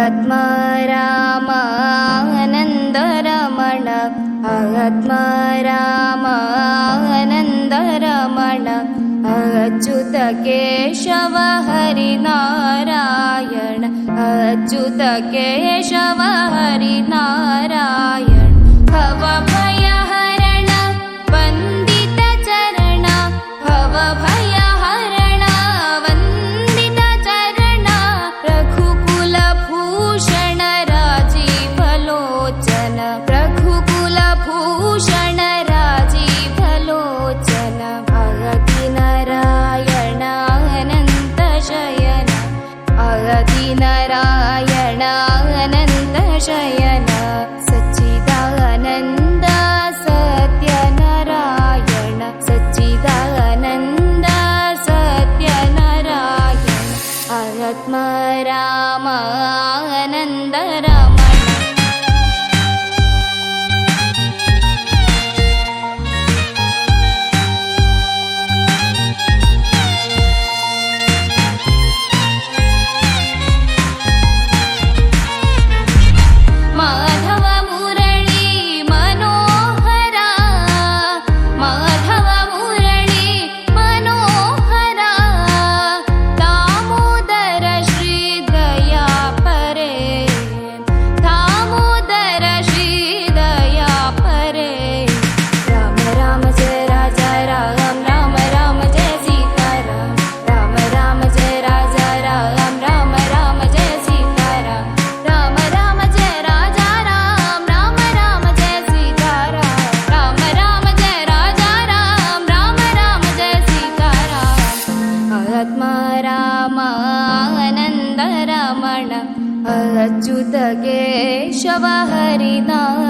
ಆತ್ಮ ರಾಮ ಆನಂದ ರಮಣ, ಆತ್ಮ ರಾಮ ಆನಂದ ರಮಣ, ಅಚ್ಯುತ ಕೇಶವ ಹರಿನಾರಾಯಣ, ಅಚ್ಯುತ ಕೇಶವ ಹರಿನಾರಾಯಣ. ಭವ ಭಯ ಹರಣ ವಂದಿತ ಚರಣ, ಭವ ಭಯ ಹರಣ ವಂದಿತ ಚರಣ, ರಘುಕುಲ ಭೂಷಣ ರಾಜೀವ ಲೋಚನ, ರಘುಕುಲ ಭೂಷಣ ರಾಜೀವ ಲೋಚನ. ಅಗತಿ ನಾರಾಯಣ ಅನಂತ ಶಯನ, ಅಗತಿ ನಾರಾಯಣ ಅನಂತ ಶಯನ, ಸಚ್ಚಿದಾನಂದ ಸತ್ಯನಾರಾಯಣ, ಸಚ್ಚಿದಾನಂದ ಸತ್ಯನಾರಾಯಣ. ಆತ್ಮ ರಾಮ ಆನಂದ ರಮಣ. ಮಾಧವ ಮುರಳಿ ಮನೋಹರ, ಮಾಧವ ಮುರಳಿ ಮನೋಹರ, ದಾಮೋದರ ಶ್ರೀ ದಯಾ ಪರೇ, ದಾಮೋದರ ಶ್ರೀ ದಯಾ ಪರೇ. ರಾಮ ರಾಮ ಜಯ ರಾಜ ರಾಮ, ರಾಮ ರಾಮ ಜಯ ಸೀತಾರಾಮ, ರಾಮ ರಾಮ ಜಯ ರಾಜ ರಾಮ, ರಾಮ ರಾಮ ಜಯ ಸೀತಾರಾಮ, ರಾಮ ರಾಮ ಜಯ ರಾಜ ರಾಮ, ರಾಮ ರಾಮ ಜಯ ಸೀತಾರಾಮ, ರಾಮ ರಾಮ ಜಯ ರಾಜ ರಾಮ, ರಾಮ ರಾಮ ಜಯ ಸೀತಾರಾಮ. ಆತ್ಮ ರಾಮ ಆನಂದ ರಮಣ, ಅಚ್ಯುತ ಕೇಶವ ಹರಿನಾರಾಯಣ.